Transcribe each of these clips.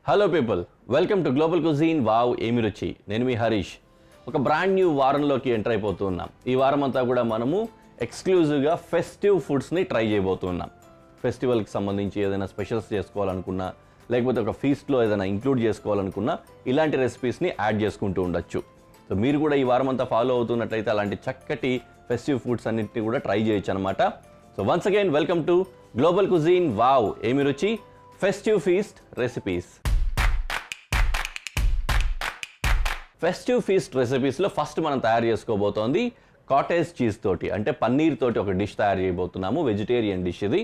Hello people, welcome to global cuisine. Wow ఏమి రుచి. నేను మీ హరీష్. ఒక బ్రాండ్ న్యూ వారంలోకి ఎంటర్ అయిపోతున్నాం. ఈ వారం అంతా కూడా మనము ఎక్స్క్లూజివ్గా ఫెస్టివ్ ఫుడ్స్ని ట్రై చేయబోతున్నాం. ఫెస్టివల్కి సంబంధించి ఏదైనా స్పెషల్స్ చేసుకోవాలనుకున్నా, లేకపోతే ఒక ఫీస్ట్లో ఏదైనా ఇంక్లూడ్ చేసుకోవాలనుకున్నా ఇలాంటి రెసిపీస్ని యాడ్ చేసుకుంటూ ఉండొచ్చు. సో మీరు కూడా ఈ వారం అంతా ఫాలో అవుతున్నట్లయితే అలాంటి చక్కటి ఫెస్టివ్ ఫుడ్స్ అన్నింటినీ కూడా ట్రై చేయొచ్చు అనమాట. So once again welcome to global cuisine. Wow ఏమి రుచి festive feast recipes. Festive feast రెసిపీస్లో ఫస్ట్ మనం తయారు చేసుకోబోతోంది కాటేజ్ చీజ్ తోటి, అంటే పన్నీర్ తోటి ఒక డిష్ తయారు చేయబోతున్నాము. వెజిటేరియన్ డిష్ ఇది.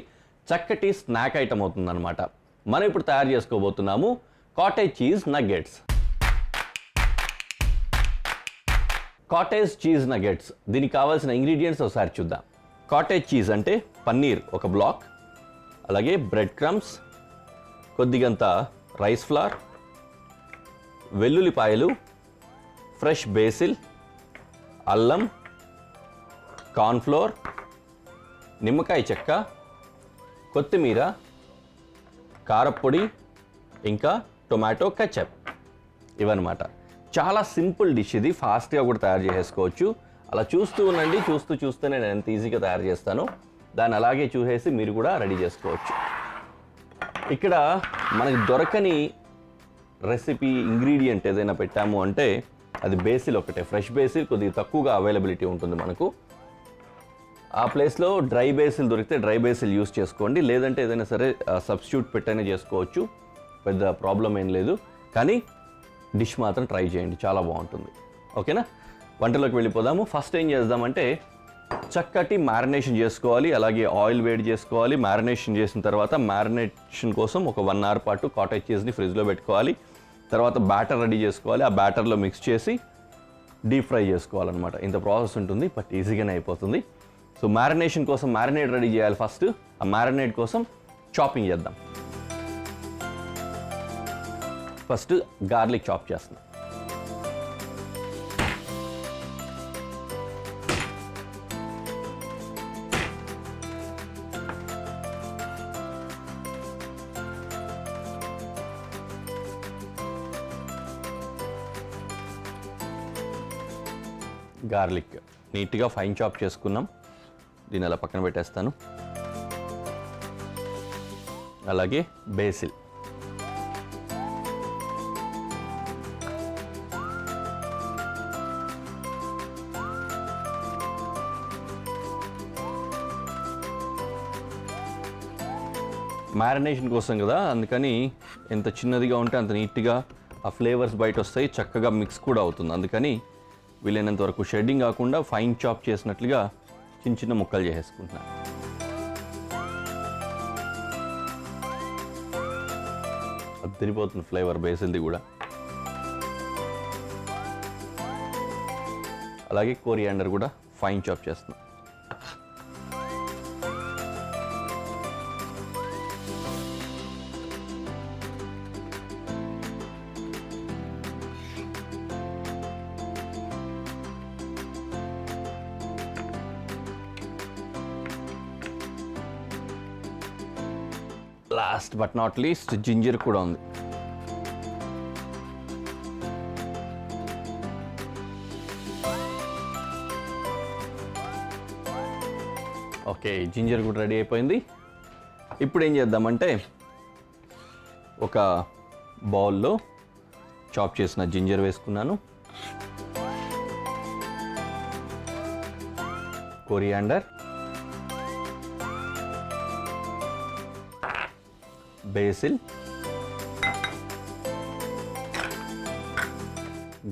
చక్కటి స్నాక్ ఐటమ్ అవుతుందన్నమాట. మనం ఇప్పుడు తయారు చేసుకోబోతున్నాము cottage cheese nuggets. Cottage cheese nuggets, దీనికి కావాల్సిన ఇంగ్రీడియంట్స్ ఒకసారి చూద్దాం. కాటేజ్ చీజ్ అంటే పన్నీర్ ఒక బ్లాక్, అలాగే బ్రెడ్ క్రమ్స్, కొద్దిగంత రైస్ ఫ్లార్, వెల్లుల్లిపాయలు, ఫ్రెష్ బేసిల్, అల్లం, కార్న్ఫ్లోర్, నిమ్మకాయ చెక్క, కొత్తిమీర, కారప్పొడి, ఇంకా టొమాటో కెచప్. ఇవన్నమాట. చాలా సింపుల్ డిష్ ఇది. ఫాస్ట్గా కూడా తయారు చేసుకోవచ్చు. అలా చూస్తూ ఉండండి. చూస్తూనే నేను ఎంత ఈజీగా తయారు చేస్తాను. దాన్ని అలాగే చూసేసి మీరు కూడా రెడీ చేసుకోవచ్చు. ఇక్కడ మనకి దొరకని రెసిపీ ఇంగ్రీడియంట్ ఏదైనా పెట్టాము అంటే అది బేసిల్ ఒకటే. ఫ్రెష్ బేసిల్ కొద్దిగా తక్కువగా అవైలబిలిటీ ఉంటుంది మనకు. ఆ ప్లేస్లో డ్రై బేసిల్ దొరికితే డ్రై బేసిల్ యూస్ చేసుకోండి. లేదంటే ఏదైనా సరే సబ్స్టిట్యూట్ పెట్టైనా చేసుకోవచ్చు. పెద్ద ప్రాబ్లం ఏం లేదు. కానీ డిష్ మాత్రం ట్రై చేయండి, చాలా బాగుంటుంది. ఓకేనా, వంటలోకి వెళ్ళిపోదాము. ఫస్ట్ ఏం చేద్దామంటే చక్కటి మ్యారినేషన్ చేసుకోవాలి. అలాగే ఆయిల్ వేడి చేసుకోవాలి. మ్యారినేషన్ చేసిన తర్వాత మ్యారినేషన్ కోసం ఒక 1 hour పాటు కాటేజ్ చీజ్ని ఫ్రిడ్జ్లో పెట్టుకోవాలి. తర్వాత బ్యాటర్ రెడీ చేసుకోవాలి. ఆ బ్యాటర్లో మిక్స్ చేసి డీప్ ఫ్రై చేసుకోవాలన్నమాట. ఇంత ప్రాసెస్ ఉంటుంది, బట్ ఈజీగానే అయిపోతుంది. సో మ్యారినేషన్ కోసం మ్యారినేట్ రెడీ చేయాలి ఫస్ట్. ఆ మ్యారినేట్ కోసం చాపింగ్ చేద్దాం. ఫస్ట్ గార్లిక్ చాప్ చేస్తున్నాం. గార్లిక్ నీట్గా ఫైన్ చాప్ చేసుకున్నాం. దీన్ని అలా పక్కన పెట్టేస్తాను. అలాగే బేసిల్, మ్యారినేషన్ కోసం కదా, అందుకని ఎంత చిన్నదిగా ఉంటే అంత నీట్గా ఆ ఫ్లేవర్స్ బయట వస్తాయి. చక్కగా మిక్స్ కూడా అవుతుంది. అందుకని వీలైనంత వరకు షెడ్డింగ్ కాకుండా ఫైన్ చాప్ చేసినట్లుగా చిన్న చిన్న ముక్కలు చేసేసుకుంటున్నాను. అది తిరిగిపోతుంది ఫ్లేవర్ బేసిల్ది కూడా. అలాగే కోరియాండర్ కూడా ఫైన్ చాప్ చేస్తున్నాను. Last but not least ginger కూడా ఉంది. ఓకే, జింజర్ కూడా రెడీ అయిపోయింది. ఇప్పుడు ఏం చేద్దామంటే ఒక బౌల్లో చాప్ చేసిన జింజర్ వేసుకున్నాను. Coriander, basil,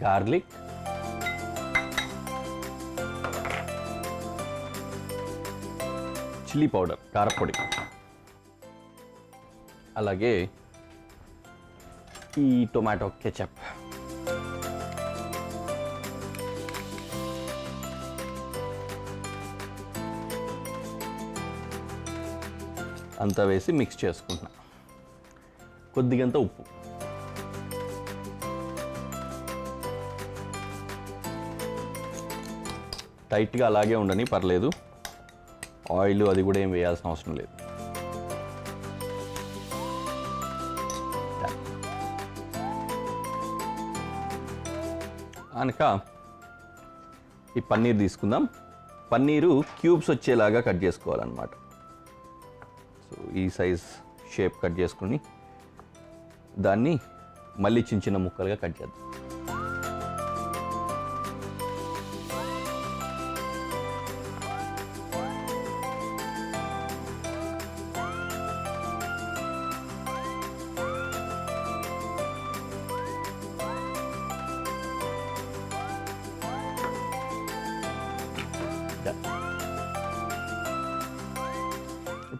garlic, chilli powder కారపొడి, అలాగే ఈ టొమాటో కెచప్. అంతా వేసి మిక్స్ చేసుకుంటున్నా. కొద్దిగంత ఉప్పు, టైట్గా అలాగే ఉండని పర్లేదు. ఆయిల్ అది కూడా ఏం వేయాల్సిన అవసరం లేదు. కనుక ఈ పన్నీర్ తీసుకుందాం. పన్నీరు క్యూబ్స్ వచ్చేలాగా కట్ చేసుకోవాలన్నమాట. సో ఈ సైజ్ షేప్ కట్ చేసుకుని దాన్ని మళ్ళీ చిన్న చిన్న ముక్కలుగా కట్ చేద్దాం.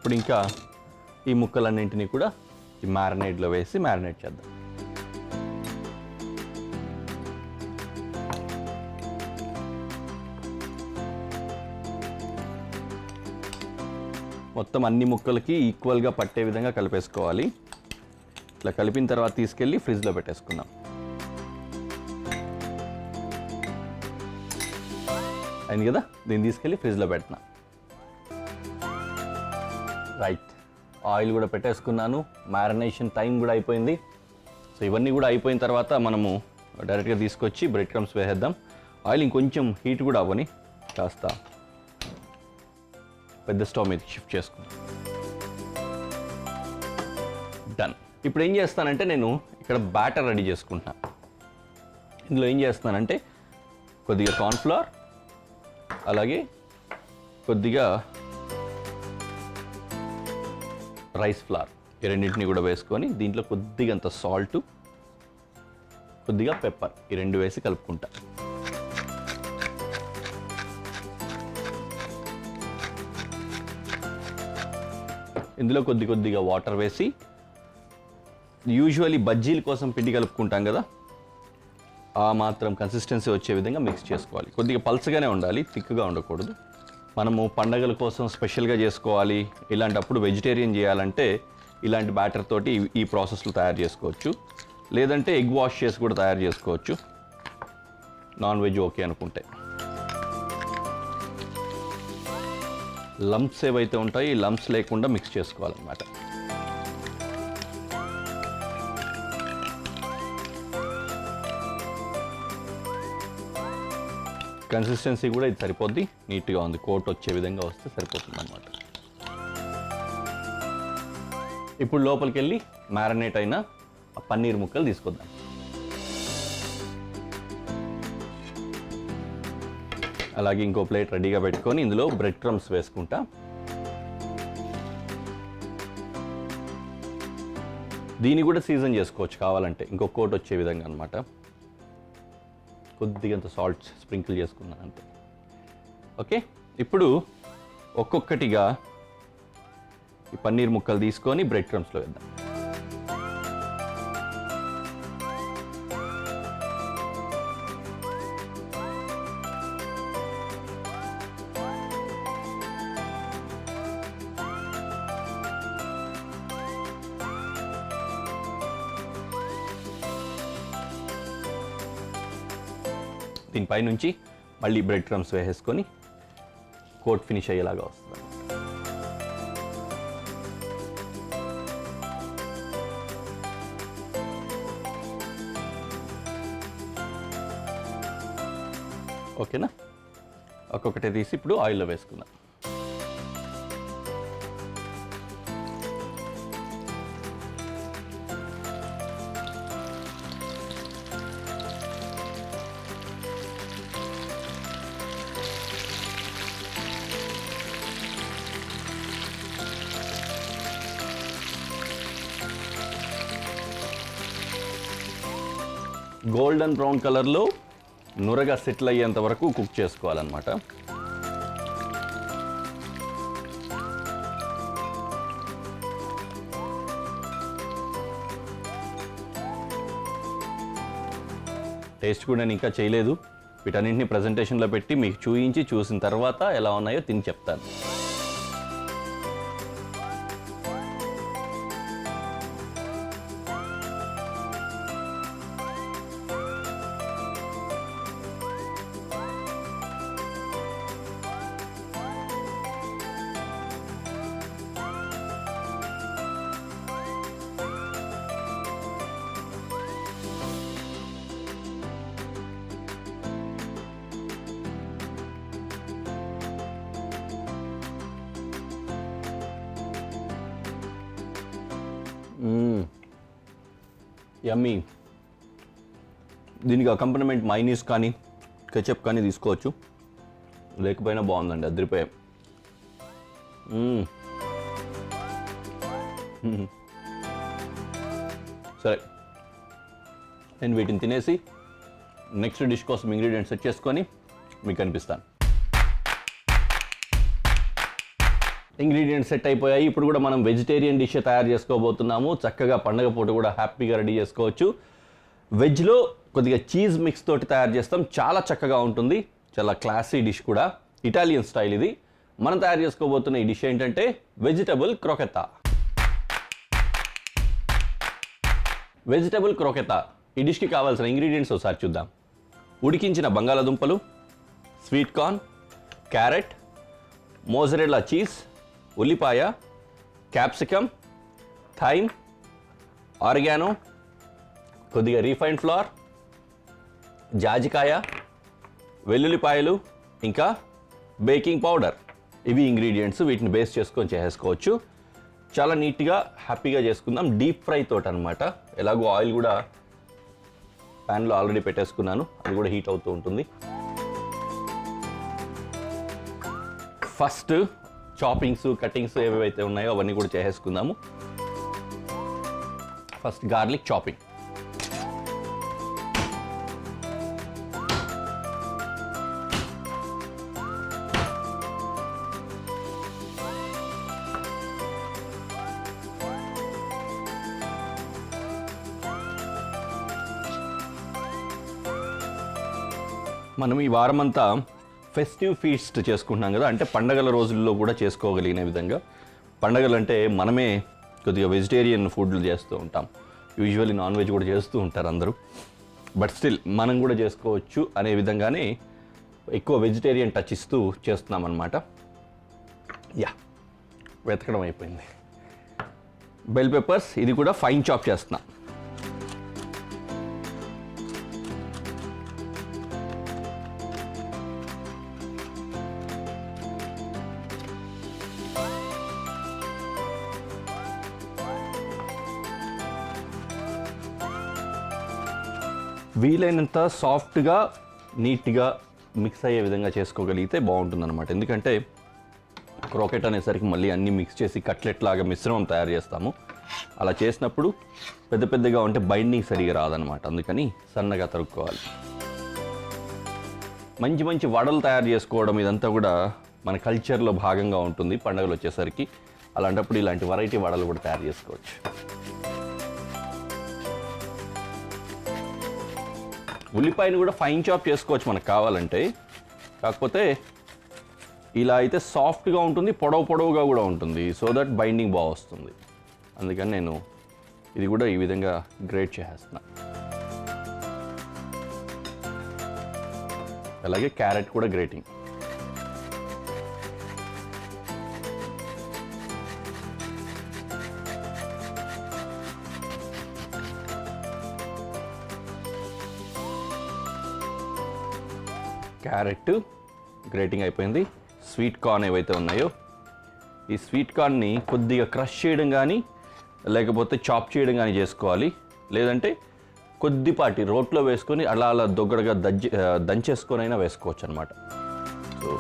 ఇప్పుడు ఇంకా ఈ ముక్కలన్నింటినీ కూడా ఈ మ్యారినేడ్లో వేసి మ్యారినేట్ చేద్దాం. మొత్తం అన్ని ముక్కలకి ఈక్వల్గా పట్టే విధంగా కలిపేసుకోవాలి. ఇట్లా కలిపిన తర్వాత తీసుకెళ్ళి ఫ్రిడ్జ్లో పెట్టేసుకుందాం. అయింది కదా, దీన్ని తీసుకెళ్ళి ఫ్రిడ్జ్లో పెడుతున్నా. రైట్, ఆయిల్ కూడా పెట్టేసుకున్నాను, మ్యారినేషన్ టైం కూడా అయిపోయింది. సో ఇవన్నీ కూడా అయిపోయిన తర్వాత మనము డైరెక్ట్గా తీసుకొచ్చి బ్రెడ్ క్రమ్స్ వేసేద్దాం. ఆయిల్ ఇంకొంచెం హీట్ కూడా అవ్వని కాస్త పెద్ద స్టవ్ మీద షిఫ్ట్ చేసుకున్నాను. డన్. ఇప్పుడు ఏం చేస్తానంటే నేను ఇక్కడ బ్యాటర్ రెడీ చేసుకుంటున్నాను. ఇందులో ఏం చేస్తున్నానంటే కొద్దిగా కార్న్ఫ్లవర్, అలాగే కొద్దిగా రైస్ ఫ్లవర్, ఈ రెండింటిని కూడా వేసుకొని దీంట్లో కొద్దిగా అంత సాల్ట్, కొద్దిగా పెప్పర్, ఈ రెండు వేసి కలుపుకుంటా. ఇందులో కొద్దిగా వాటర్ వేసి, యూజువల్లీ బజ్జీల కోసం పిండి కలుపుకుంటాం కదా, ఆ మాత్రం కన్సిస్టెన్సీ వచ్చే విధంగా మిక్స్ చేసుకోవాలి. కొద్దిగా పల్చగానే ఉండాలి, థిక్గా ఉండకూడదు. మనము పండగల కోసం స్పెషల్గా చేసుకోవాలి, ఇలాంటప్పుడు వెజిటేరియన్ చేయాలంటే ఇలాంటి బ్యాటర్ తోటి ఈ ప్రాసెస్లో తయారు చేసుకోవచ్చు. లేదంటే ఎగ్ వాష్ చేసి కూడా తయారు చేసుకోవచ్చు, నాన్ వెజ్ ఓకే అనుకుంటే. లంప్స్ ఏవైతే ఉంటాయో ఈ లంప్స్ లేకుండా మిక్స్ చేసుకోవాలన్నమాట. కన్సిస్టెన్సీ కూడా ఇది సరిపోద్ది, నీట్గా ఉంది, కోట్ వచ్చే విధంగా వస్తే సరిపోతుంది అన్నమాట. ఇప్పుడు లోపలికి వెళ్ళి మ్యారినేట్ అయిన పన్నీర్ ముక్కలు తీసుకొద్దాం. అలాగే ఇంకో ప్లేట్ రెడీగా పెట్టుకొని ఇందులో బ్రెడ్ క్రమ్స్ వేసుకుంటా. దీన్ని కూడా సీజన్ చేసుకోవచ్చు కావాలంటే, ఇంకో కోట్ వచ్చే విధంగా అనమాట. కొద్దిగంత సాల్ట్ స్ప్రింకిల్ చేసుకున్నాను అంతే. ఓకే, ఇప్పుడు ఒక్కొక్కటిగా ఈ పన్నీర్ ముక్కలు తీసుకొని బ్రెడ్ క్రమ్స్లో వేద్దాం. దీనిపై నుంచి మళ్ళీ బ్రెడ్ క్రమ్స్ వేసేసుకొని కోట్ ఫినిష్ అయ్యేలాగా వస్తుంది. ఓకేనా, ఒక్కొక్కటే తీసి ఇప్పుడు ఆయిల్లో వేసుకుందాం. గోల్డెన్ బ్రౌన్ కలర్లో నురగా సెటిల్ అయ్యేంత వరకు కుక్ చేసుకోవాలన్నమాట. టేస్ట్ కూడా నేను ఇంకా చేయలేదు, వీటన్నింటినీ ప్రజెంటేషన్లో పెట్టి మీకు చూసిన తర్వాత ఎలా ఉన్నాయో తిని చెప్తాను. యమ్మీ. దీనికి అకంపనమెంట్ మైనీస్ కానీ కెచప్ కానీ తీసుకోవచ్చు, లేకపోయినా బాగుందండి, అదిరిపోయాం. సరే, నేను వీటిని తినేసి నెక్స్ట్ డిష్ కోసం ఇంగ్రీడియంట్స్ సెట్ చేసుకొని మీకు కనిపిస్తాను. ఇంగ్రీడియంట్స్ సెట్ అయిపోయాయి. ఇప్పుడు కూడా మనం వెజిటేరియన్ డిష్ తయారు చేసుకోబోతున్నాము. చక్కగా పండగ పూట కూడా హ్యాపీగా రెడీ చేసుకోవచ్చు. వెజ్లో కొద్దిగా చీజ్ మిక్స్ తోటి తయారు చేస్తాం, చాలా చక్కగా ఉంటుంది. చాలా క్లాసీ డిష్ కూడా, ఇటాలియన్ స్టైల్ ఇది. మనం తయారు చేసుకోబోతున్న ఈ డిష్ ఏంటంటే వెజిటబుల్ క్రోకెతా. వెజిటబుల్ క్రోకెతా ఈ డిష్కి కావాల్సిన ఇంగ్రీడియంట్స్ ఒకసారి చూద్దాం. ఉడికించిన బంగాళాదుంపలు, sweet corn, carrot, mozzarella cheese, ఉల్లిపాయ, క్యాప్సికమ్, థైమ్, ఆరిగానో, కొద్దిగా రీఫైండ్ ఫ్లవర్, జాజికాయ, వెల్లుల్లిపాయలు, ఇంకా బేకింగ్ పౌడర్. ఇవి ఇంగ్రీడియంట్స్. వీటిని బేస్ చేసుకొని చేసేసుకోవచ్చు. చాలా నీట్గా హ్యాపీగా చేసుకుందాం. డీప్ ఫ్రై తోటి అనమాట. ఎలాగో ఆయిల్ కూడా ప్యాన్లో ఆల్రెడీ పెట్టేసుకున్నాను, అది కూడా హీట్ అవుతూ ఉంటుంది. ఫస్ట్ చాపింగ్స్, కటింగ్స్ ఏవైతే ఉన్నాయో అవన్నీ కూడా చేసేసుకుందాము. First garlic chopping. మనం ఈ వారమంతా ఫెస్టివ్ ఫీస్ట్ చేసుకుంటున్నాం కదా, అంటే పండగల రోజుల్లో కూడా చేసుకోగలిగిన విధంగా. పండగలు అంటే మనమే కొద్దిగా వెజిటేరియన్ ఫుడ్లు చేస్తూ ఉంటాం, యూజువల్లీ నాన్ వెజ్ కూడా చేస్తూ ఉంటారు అందరూ. బట్ స్టిల్ మనం కూడా చేసుకోవచ్చు అనే విధంగానే ఎక్కువ వెజిటేరియన్ టచ్ ఇస్తూ చేస్తున్నాం అన్నమాట. వెతకడం అయిపోయింది. బెల్ పెప్పర్స్, ఇది కూడా ఫైన్ చాప్ చేస్తున్నాం. వీలైనంత సాఫ్ట్గా, నీట్గా మిక్స్ అయ్యే విధంగా చేసుకోగలిగితే బాగుంటుందన్నమాట. ఎందుకంటే క్రోకెట్ అనేసరికి మళ్ళీ అన్నీ మిక్స్ చేసి కట్లెట్ లాగా మిశ్రమం తయారు చేస్తాము. అలా చేసినప్పుడు పెద్ద పెద్దగా ఉంటే బైండింగ్ సరిగా రాదనమాట. అందుకని సన్నగా తరుక్కోవాలి. మంచి మంచి వడలు తయారు చేసుకోవడం ఇదంతా కూడా మన కల్చర్లో భాగంగా ఉంటుంది పండుగలు వచ్చేసరికి. అలాంటప్పుడు ఇలాంటి వెరైటీ వడలు కూడా తయారు చేసుకోవచ్చు. ఉల్లిపాయను కూడా ఫైన్ చాప్ చేసుకోవచ్చు మనకు కావాలంటే. కాకపోతే ఇలా అయితే సాఫ్ట్గా ఉంటుంది, పొడవుగా కూడా ఉంటుంది. సో దట్ బైండింగ్ బాగా వస్తుంది. అందుకని నేను ఇది కూడా ఈ విధంగా గ్రేట్ చేసేస్తున్నా. అలాగే క్యారెట్ కూడా గ్రేటింగ్. క్యారెట్ గ్రేటింగ్ అయిపోయింది. స్వీట్ కార్న్ ఏవైతే ఉన్నాయో, ఈ స్వీట్ కార్న్ని కొద్దిగా క్రష్ చేయడం కానీ లేకపోతే చాప్ చేయడం కానీ చేసుకోవాలి. లేదంటే కొద్దిపాటి రోట్లో వేసుకొని అలా అలా దొగ్గడగా దంచేసుకొని అయినా వేసుకోవచ్చు అనమాట. సో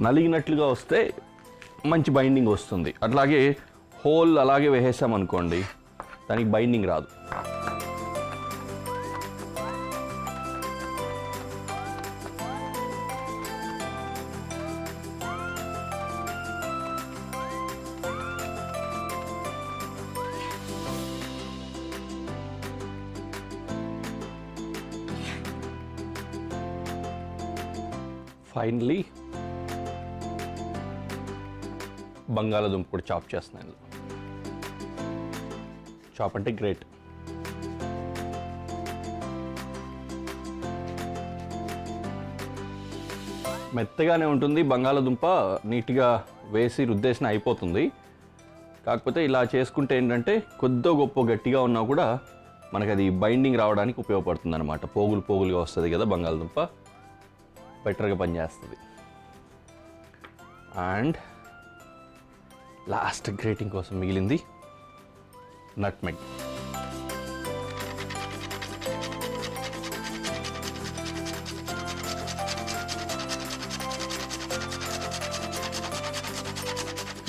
నలిగినట్లుగా వస్తే మంచి బైండింగ్ వస్తుంది. అట్లాగే హోల్ అలాగే వేసేసామనుకోండి, దానికి బైండింగ్ రాదు. ఫైనలీ బంగాళాదుంప కూడా చాప్ చేస్తున్నాను. చాప్ అంటే గ్రేట్. మెత్తగానే ఉంటుంది బంగాళాదుంప, నీట్గా వేసి రుద్దేసిన అయిపోతుంది. కాకపోతే ఇలా చేసుకుంటే ఏంటంటే కొద్దో గొప్ప గట్టిగా ఉన్నా కూడా మనకు అది బైండింగ్ రావడానికి ఉపయోగపడుతుంది అనమాట. పోగులుగా వస్తుంది కదా బంగాళాదుంప, బెటర్గా పనిచేస్తుంది. అండ్ లాస్ట్ గ్రేటింగ్ కోసం మిగిలింది నట్మెగ్.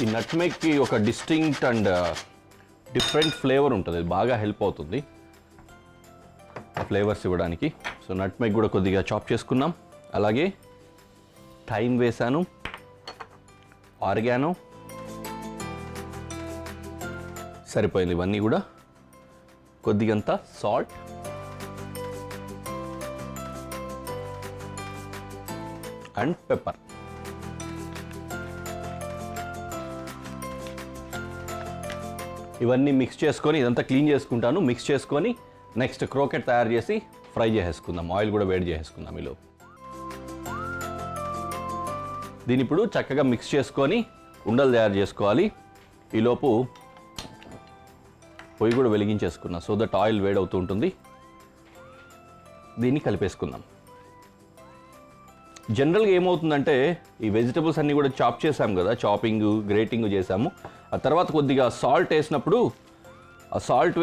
ఈ నట్మెగ్కి ఒక డిస్టింక్ట్ అండ్ డిఫరెంట్ ఫ్లేవర్ ఉంటుంది, బాగా హెల్ప్ అవుతుంది ఫ్లేవర్స్ ఇవ్వడానికి. సో నట్మెగ్ కూడా కొద్దిగా చాప్ చేసుకున్నాం. అలాగే థైమ్ వేసాను, ఆర్గానో సరిపోయింది. ఇవన్నీ కూడా కొద్దిగంత సాల్ట్, అండ్ పెప్పర్. ఇవన్నీ మిక్స్ చేసుకొని, ఇదంతా క్లీన్ చేసుకుంటాను. మిక్స్ చేసుకొని నెక్స్ట్ క్రోకెట్ తయారు చేసి ఫ్రై చేసేసుకుందాం. ఆయిల్ కూడా వేడి చేసేసుకుందాం ఈలోపు. దీని ఇప్పుడు చక్కగా మిక్స్ చేసుకొని ఉండలు తయారు చేసుకోవాలి. ఈలోపు పొయ్యి కూడా వెలిగించేసుకున్నాం, సో దట్ ఆయిల్ వేడవుతూ ఉంటుంది. దీన్ని కలిపేసుకుందాం. జనరల్గా ఏమవుతుందంటే ఈ వెజిటబుల్స్ అన్నీ కూడా చాప్ చేసాం కదా, చాపింగ్ గ్రేటింగ్ చేసాము. ఆ తర్వాత కొద్దిగా సాల్ట్ వేసినప్పుడు ఆ సాల్ట్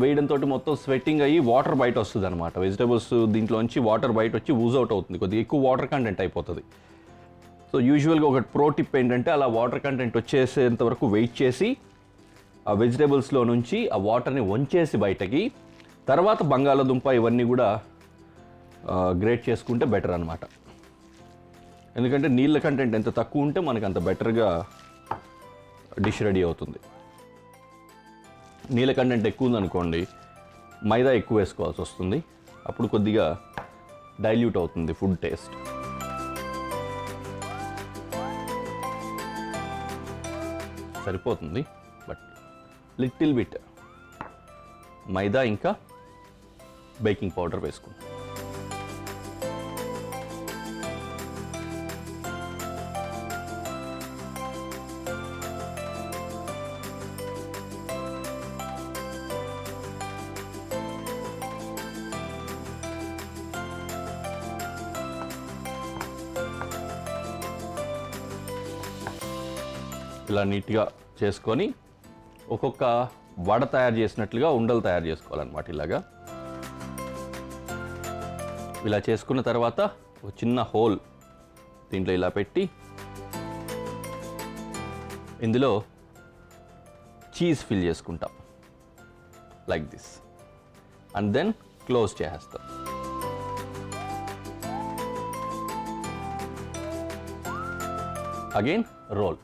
వేయడంతో మొత్తం స్వెట్టింగ్ అయ్యి వాటర్ బయట వస్తుంది అనమాట. వెజిటబుల్స్ దీంట్లోంచి వాటర్ బయట వచ్చి ఊజ్ అవుట్ అవుతుంది, కొద్దిగా ఎక్కువ వాటర్ కంటెంట్ అయిపోతుంది. సో యూజువల్గా ఒక ప్రో టిప్ ఏంటంటే అలా వాటర్ కంటెంట్ వచ్చేసేంత వరకు వెయిట్ చేసి ఆ వెజిటబుల్స్లో నుంచి ఆ వాటర్ని వంచేసి బయటకి తర్వాత బంగాళదుంప ఇవన్నీ కూడా గ్రేట్ చేసుకుంటే బెటర్ అనమాట. ఎందుకంటే నీళ్ళ కంటెంట్ ఎంత తక్కువ ఉంటే మనకు అంత బెటర్గా డిష్ రెడీ అవుతుంది. నీళ్ళ కంటెంట్ ఎక్కువ ఉందనుకోండి, మైదా ఎక్కువ వేసుకోవాల్సి వస్తుంది, అప్పుడు కొద్దిగా డైల్యూట్ అవుతుంది ఫుడ్ టేస్ట్. సరిపోతుంది, బట్ లిటిల్ బిట్ మైదా ఇంకా బేకింగ్ పౌడర్ వేసుకుంటాం. ఇలా నీట్గా చేసుకొని ఒక్కొక్క వడ తయారు చేసినట్లుగా ఉండలు తయారు చేసుకోవాలన్నమాట. ఇలా చేసుకున్న తర్వాత ఒక చిన్న హోల్ దీంట్లో ఇలా పెట్టి ఇందులో చీజ్ ఫిల్ చేసుకుంటాం like this, and then close చేసేస్తాం. Again roll.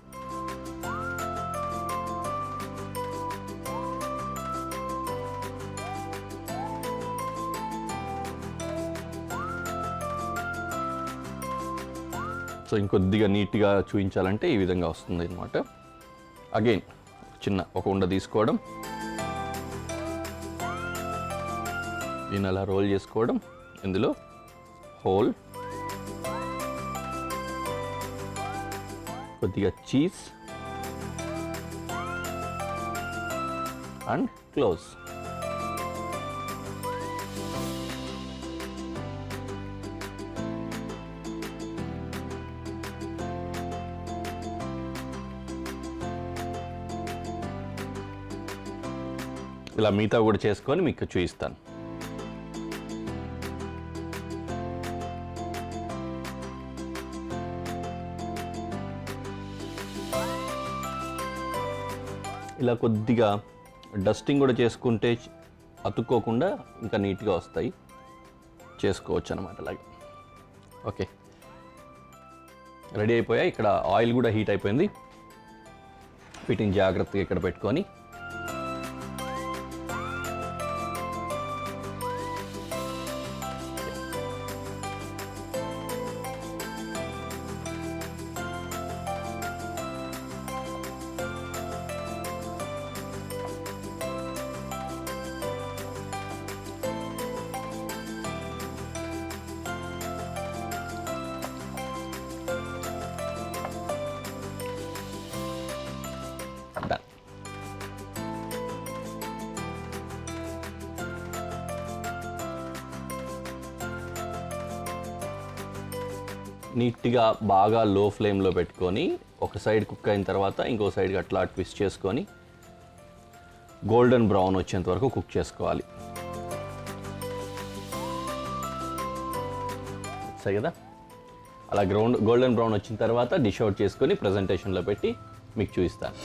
సో ఇంకొద్దిగా నీట్గా చూపించాలంటే ఈ విధంగా వస్తుంది అన్నమాట. అగైన్ చిన్న ఒక ఉండ తీసుకోవడం, దీన్ని అలా రోల్ చేసుకోవడం, ఇందులో హోల్, కొద్దిగా చీజ్ అండ్ క్లోజ్. ఇలా మిగతా కూడా చేసుకొని మీకు చూపిస్తాను. ఇలా కొద్దిగా డస్టింగ్ కూడా చేసుకుంటే అతుక్కోకుండా ఇంకా నీట్గా వస్తాయి, చేసుకోవచ్చు అన్నమాట. అలాగే ఓకే, రెడీ అయిపోయాయి. ఇక్కడ ఆయిల్ కూడా హీట్ అయిపోయింది. వీటిని జాగ్రత్తగా ఇక్కడ పెట్టుకొని డన్. నీట్గా బాగా లో ఫ్లేమ్లో పెట్టుకొని ఒక సైడ్ కుక్ అయిన తర్వాత ఇంకో సైడ్కి అట్లా ట్విస్ట్ చేసుకొని గోల్డెన్ బ్రౌన్ వచ్చేంత వరకు కుక్ చేసుకోవాలి. సరే కదా, అలా గోల్డెన్ బ్రౌన్ వచ్చిన తర్వాత డిష్ అవుట్ చేసుకొని ప్రజెంటేషన్లో పెట్టి మీకు చూపిస్తాను.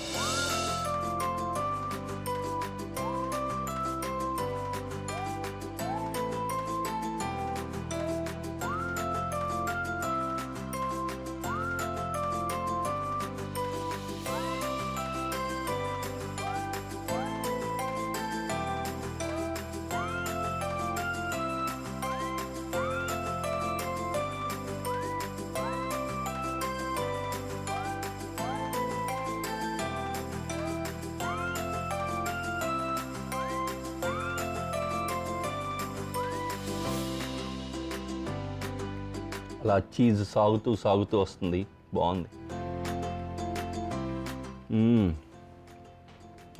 అలా చీజ్ సాగుతూ వస్తుంది, బాగుంది.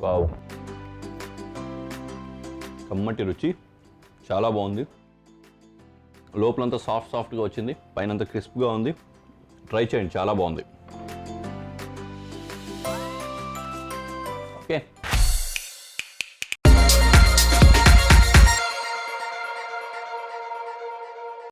వావ్, కమ్మటి రుచి, చాలా బాగుంది. లోపలంతా సాఫ్ట్గా వచ్చింది, పైనంతా క్రిస్ప్గా ఉంది. ట్రై చేయండి, చాలా బాగుంది.